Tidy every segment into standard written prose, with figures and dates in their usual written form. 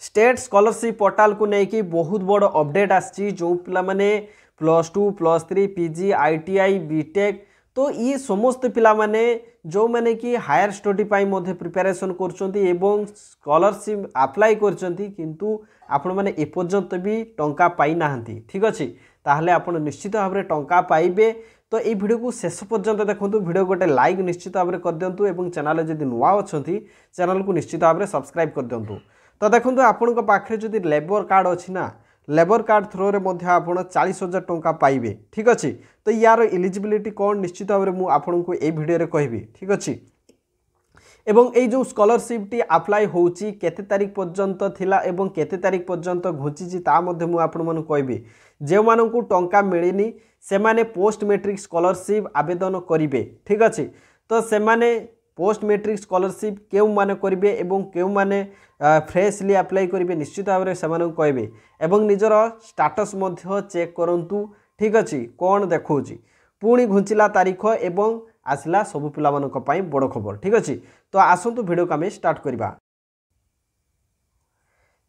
State scholarship portal को लेकिन बहुत बड़ अपडेट आसी जो पिला माने +2 +3 पीजी आईटीआई बीटेक तो ये समस्त पिला माने जो माने कि हायर स्टडी पाई मध्ये प्रिपरेशन करछंती एवं स्कॉलरशिप अप्लाई करछंती किंतु आपण माने एपर्यंत भी टंका पाई नाहंती ठीक अछि ताहले आपण निश्चित भाव टंका पाइबे। तो ये वीडियो को शेष पर्यंत देखो वीडियो गोटे लाइक निश्चित भाव में कर दिंतु और चैनल जदि नुआ अच्छा चैनल को निश्चित भाव में सब्सक्राइब कर दिंतु। तो देखो आपण पाखे जदि लेबर कार्ड अच्छी ना लेबर कार्ड थ्रो रे मध्य आपण 40,000 टंका पाइबे ठीक अच्छे। तो यार एलिजिबिलिटी कौन निश्चित भाव में मुझे ये वीडियो कहबी ठीक अच्छे। एवं ये जो स्कॉलरशिप टी अप्लाई होची केते तारीख पर्यंत थिला एवं केते तारीख पर्यंत घुची ता मध्य मु आपण मानु कहबी जे मानकु टंका मिलिनी से माने पोस्ट मैट्रिक स्कॉलरशिप आवेदन करिवे ठीक अच्छे। तो से माने पोस्ट मैट्रिक स्कॉलरशिप केउ माने करिवे एवं केउ माने फ्रेशली अप्लाई करिवे निश्चित भाव में से कहबे एवं निजर स्टेटस मध्य चेक करंतु ठीक अच्छे। कौन देखौची पुणी घुंचिला तारीख एवं आसला सबु पिला मानक पई बड़ खबर ठीक अच्छे। तो आसंतु वीडियो को आम स्टार्ट करबा।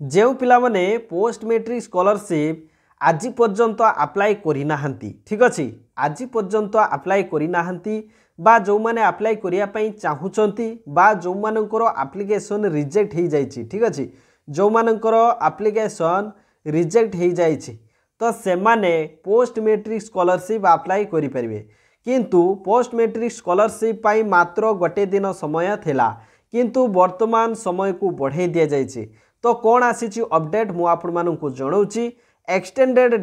जो पिला माने पोस्ट मैट्रिक स्कॉलरशिप आज पर्यंत अप्लाई करि नाहंती ठीक अच्छे आज पर्यंत अप्लाई करि नाहंती बा जो माने अप्लाई करिया पई चाहुचंती बा जो मानकर एप्लिकेशन रिजेक्ट हो जाइछि ठीक अच्छे जो मानकर एप्लिकेशन रिजेक्ट हो जाइछि तो से माने पोस्ट मैट्रिक स्कॉलरशिप अप्लाई करि परिबे किंतु पोस्ट मैट्रिक स्कॉलरशिप पाई मात्र गोटे दिन समय थिला किंतु वर्तमान समय को बढ़ाई दिया जाइछि। तो कौन आसी अपडेट मु आपण मानकु जणाउछि extended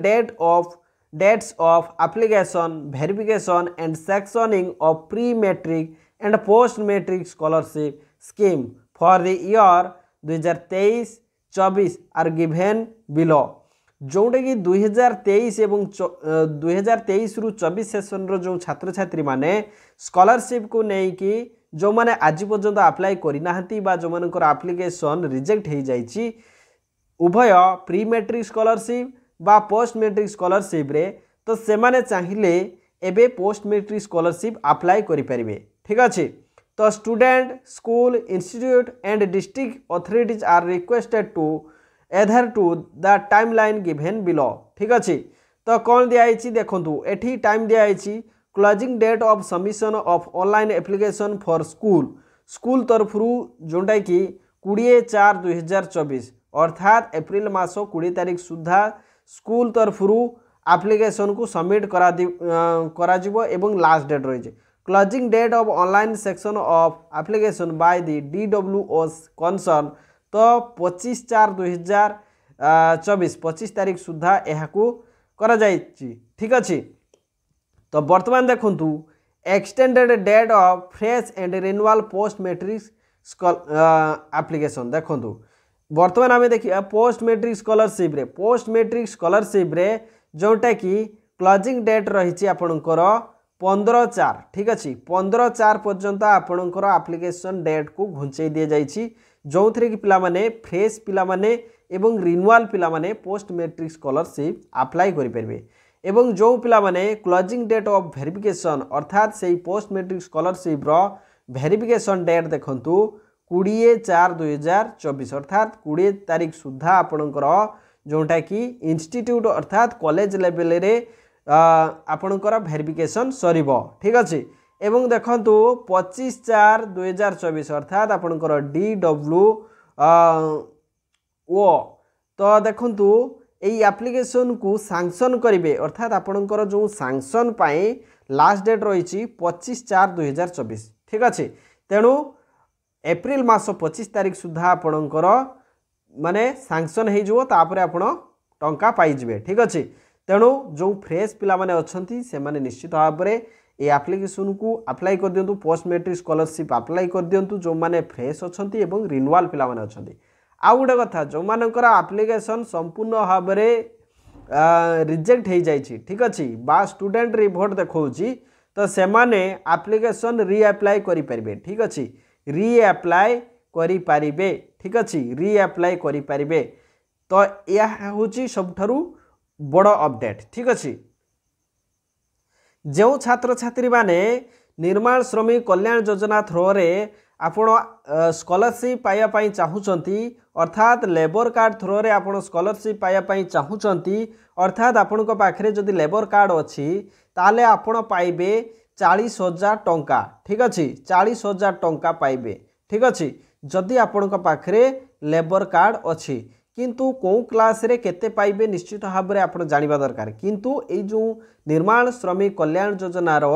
dates of application verification and sanctioning of pre matric and post matric scholarship scheme for the year 2023-24 are given below जोटा कि 2023 एवं 2023 रु 24 सेशन रो जो छात्र छात्री माने स्कॉलरशिप को नहीं कि जो माने आज पर्यंत अप्लाई करि नाहंती बा जो मानकर एप्लिकेशन रिजेक्ट हो जाइछि उभय प्री मैट्रिक स्कॉलरशिप बा पोस्ट मैट्रिक स्कॉलरशिप रे तो से माने चाहिए एबे पोस्ट मैट्रिक स्कॉलरशिप अप्लाई करि परिबे ठीक अच्छे। तो student school institute and district authorities are requested to adhere to the timeline given below ठीक अच्छे। तो कौन दिखाई देखु एठी टाइम दिखाई closing date of submission of online application for school तरफ जोटा कि 20/4/2024 अर्थात एप्रिल मास 20 तारीख सुधा स्कूल तरफ एप्लिकेशन को सबमिट करा जिवो एवं लास्ट डेट रही है। Closing date of online section of application by the DWO concern तो 25/4/2024 25 तारीख सुधा यह करा जाइछि ठीक अच्छे। तो वर्तमान देखु extended date of fresh and renewal post matric application देखु वर्तमान आम देखिए पोस्ट मैट्रिक स्कॉलरशिप रे जोटा कि क्लोजिंग डेट रही आपणकर 15/4 ठीक अच्छे 15/4 पर्यंत आपणकर एप्लिकेशन डेट को घुंचाई दि जाइछि जो थे कि पिला माने फ्रेश पिला माने एवं रिन्यूअल पिला माने पोस्ट मैट्रिक स्कॉलरशिप अप्लाई करि परिबे एवं जो पिला माने क्लोजिंग डेट ऑफ वेरिफिकेशन अर्थात से पोस्ट मैट्रिक स्कॉलरशिप रो वेरिफिकेशन डेट देखंतु 20/4/2024 अर्थात 20 तारीख सुधा आपणकर जोटा कि इंस्टीट्यूट अर्थात कॉलेज लेवल रे आपणकर वेरिफिकेशन सरीबो ठीक अच्छे। एवं देखंतु 25/4/2024 अर्थात आपणकर DWO तो देखंतु यही एप्लिकेशन को सैंक्शन करेंगे अर्थात आपणकर जो सैंक्शन पाए लास्ट डेट रही 25/4/2024 ठीक अच्छे। तेणु एप्रिल मास 25 तारीख सुधा आपणकर माने सैंक्शन हो तापर आपण टंका पाइबे ठीक अच्छे। तेणु जो फ्रेश पिला माने अछंती से माने निश्चित भाव में ये एप्लिकेशन को अप्लाई कर दिंतु पोस्ट मैट्रिक स्कॉलरशिप अप्लाई कर दिंतु जो माने फ्रेश अछंती एवं रिन्यूअल पिला माने अछंती। आउ गोटे कथा जो मानकर एप्लिकेशन संपूर्ण भाव में रिजेक्ट हो जाइछि ठीक अच्छे बा स्टूडेंट रिपोर्ट देखौछि तो से माने एप्लिकेशन रीअप्लाई करि परिबे ठीक अच्छे रीअप्लाई करि परिबे ठीक अच्छे रीअप्लाई करि परिबे। तो यह होछि सबठारु बड़ अपडेट ठीक अच्छे। जो छात्र छात्री माने निर्माण श्रमिक कल्याण योजना थ्रो रे आपण स्कॉलरशिप पाइबा पई चाहूचंती अर्थात लेबर कार्ड थ्रो रे आपण स्कॉलरशिप पाइबा पई चाहूचंती अर्थात आपण को पाखरे जदि लेबर कार्ड अछि ताले आपण पाइबे 40,000 टंका। ठीक अछि 40,000 टंका पाइबे। ठीक अछि जदि आपण को पाखरे लेबर कार्ड अछि किंतु को क्लास रे केते पाइबे निश्चित भाव में आपण जानिबा दरकार। किंतु ए जो निर्माण श्रमिक कल्याण योजना रो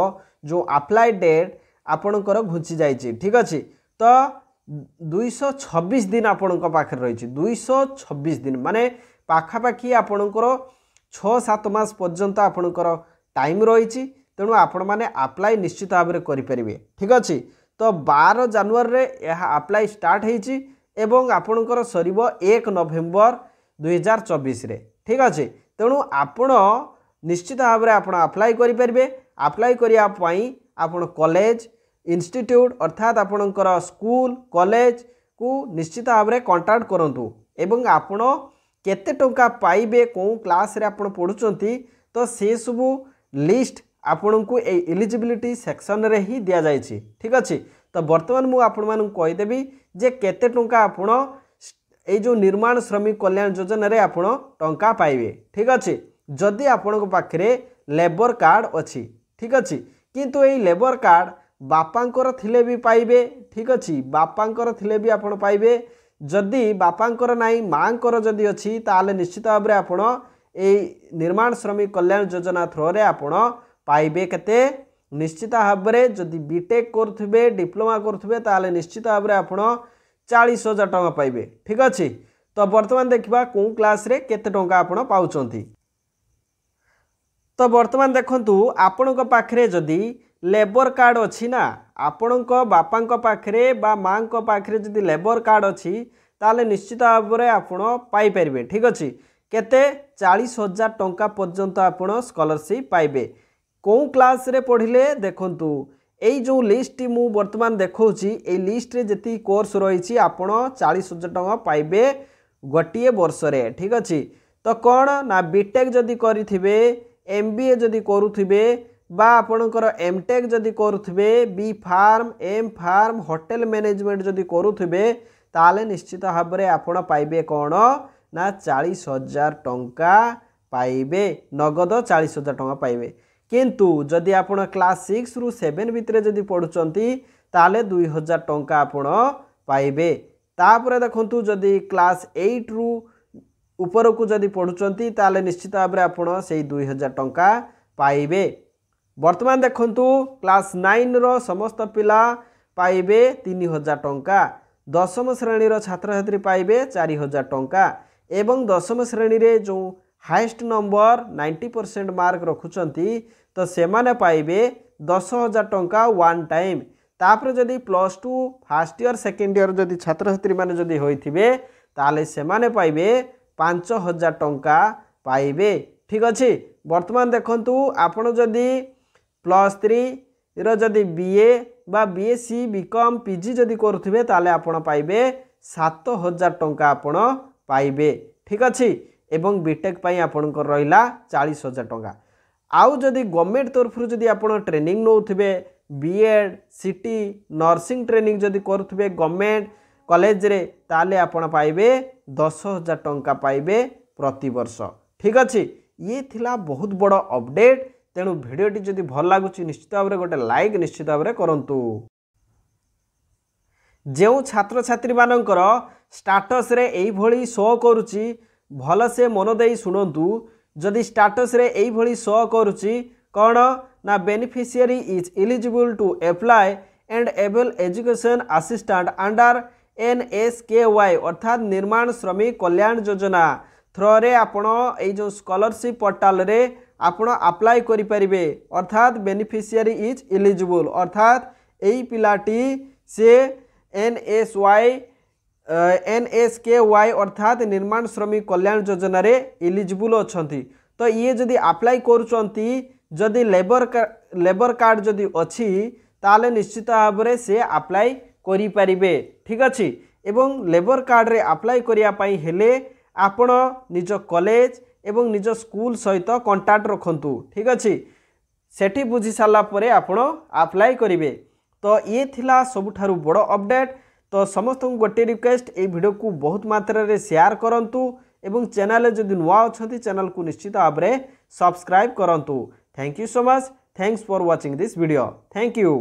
जो अप्लाई डेट आपणकर घुंची जाइए। ठीक अच्छे तो 226 दिन आपण पाखे रही 226 दिन माने पाखापाखि आपणकर 6-7 मास पर्यंत आपणकर टाइम रही तेणु आपण मैंने अप्लाई निश्चित भाव में करें। ठीक अच्छे तो 12 जनवरी रे यह अप्लाई स्टार्ट होती एवं आपणकर सरीब 1 नवेम्बर 2024 रे। ठीक अच्छे तेणु आपण निश्चित भाव में आप अप्लाई करें। अप्लाई करने आपण कॉलेज इंस्टीट्यूट अर्थात आपणकर स्कूल कॉलेज को निश्चित भाव में कांटेक्ट करंतु एवं आपण केते टंका पाइबे को क्लास रे आपण पढुचंती तो से सबू लिस्ट आपण को एलिजिबिलिटी सेक्शन रे ही दिया जाइछि। ठीक अच्छे तो वर्तमान मु आपण मानू कहीदेवी जे केते टंका आपण ए जो निर्माण श्रमिक कल्याण योजना रे आपण टंका पाइबे। ठीक अच्छे जदि आपण पाखरे लेबर कार्ड अच्छी। ठीक अच्छे किंतु ए लेबर कार्ड बापांकर थिले भी पाइबे। ठीक अच्छे बापांकर थिले भी आपण पाइबे जदि बापांकर नाई मांकर जदि अच्छी ताले निश्चित भाव में आपण ए निर्माण श्रमिक कल्याण योजना थ्रो रे आपण पाइबे केते निश्चित भाव में जदि बीटेक करुथिबे डिप्लोमा करुथिबे ताले निश्चित भाव में आपण 40,000 टंका पाइबे। ठीक अच्छे तो वर्तमान देखिबा को क्लास रे केते टंका आपण पाउचंती। तो वर्तमान देखंतु आपणक पाखरे जदि लेबर कार्ड अच्छी ना आपणक बापांक पाखरे बा मांक पाखरे जदि लेबर कार्ड अच्छी ताले निश्चित भाव में आपण पाई परिबे। ठीक अच्छे केते 40,000 टंका पर्यंत आपण स्कॉलरशिप पाइबे। को क्लास रे पढ़िले देखंतु एई जो लिस्ट मु वर्तमान देखौची ए लिस्ट रे जति कोर्स रही आपण 40,000 टंका पाइबे गोटे वर्ष रे। ठीक अच्छे तो कौन ना बीटेक जदि करिथिबे एमबीए जदि करुथिबे बा आपणकर एमटेक जदि करुथिबे B pharm M pharm hotel management जदि करुथिबे ताले निश्चित भाव में आपण पाइबे कौन ना 40,000 टंका पाइबे नगद 40,000 टंका पाइबे। किंतु जदि आपण क्लास 6 रु 7 भितर जदि पढ़ुचंती ताले 2,000 टंका आपण पाइबे। तापरे देखंतु जदि क्लास 8 रु ऊपर को जदि पढ़ुचंती ताले निश्चित भाव में आपण से 2,000 टंका पाइबे। वर्तमान देखंतु क्लास 9 रो समस्त पिला पाइबे 3,000 टंका 10म श्रेणी रो छात्र छात्री पाइबे 4,000 टंका एवं 10म श्रेणी रे जो हाईएस्ट नंबर 90% मार्क रखुचंती तो सेमाने पाइबे 10,000 टंका वन टाइम। तापर जदि +2 फर्स्ट ईयर सेकेंड ईयर जदि छात्र छात्री माने जदि होइथिबे ताले सेमाने पाइबे 5,000 टंका पाइबे। ठीक अच्छे वर्तमान देखंतु आपण जदि +3 रो जदि बीए बा बीएससी बीकॉम पीजी जदि करुथिबे ताले आपण पाइबे 7,000 टंका आपण पाइबे। ठीक अच्छे एवं बीटेक पाई आपणकर रहिला 40,000 टंका। आउ जदि गवर्नमेंट तरफ जदि आपण ट्रेनिंग नौथिबे बीएड सीटी नर्सिंग ट्रेनिंग जदि करुथिबे गवर्नमेंट कॉलेज रे ताले आपण पाइबे 10,000 टंका पाइबे प्रति वर्ष। ठीक अच्छे ये थिला बहुत बड़ अपडेट तेणु भिडियोटी जदि भल लगुच निश्चित भाव में गोटे लाइक निश्चित भाव में करंतु। जो छात्र छात्री मानकर स्टाटस रे एई भली शो करुची भल से मन देई सुनंतु जदि स्टाटस रे एई भली शो करुची कौन ना beneficiary is eligible to apply and able education assistant under NSKY अर्थात निर्माण श्रमिक कल्याण योजना थ्रो रे आपण ए जो स्कॉलरशिप पोर्टल रे आपण अप्लाई करि परिबे अर्थात बेनिफिशियरी इज एलिजिबल अर्थात एई पिलाटी से NSKY अर्थात निर्माण श्रमिक कल्याण योजना रे एलिजिबल अछंती। तो ये जदि अप्लाई करूचंती जदि लेबर कार्ड जदि अछि ताले निश्चित भाव में से अप्लाई करि परिबे। ठीक अच्छे एवं लेबर कार्ड रे अप्लाई करिया पई हेले आपण निज कॉलेज एवं निज स्कूल सहित कांटेक्ट रखंतु। ठीक अच्छे सेठी बुझी सारा परे आपण अप्लाई करिवे। तो ये थिला सबुठारु बड़ अपडेट। तो समस्त गोटे रिक्वेस्ट ये वीडियो को बहुत मात्रा रे शेयर करंतु एवं चैनल जदि नुआ अछंती चैनल को निश्चित भाव में सब्सक्राइब करंतु। Thank you so much. Thanks for watching this video. Thank you.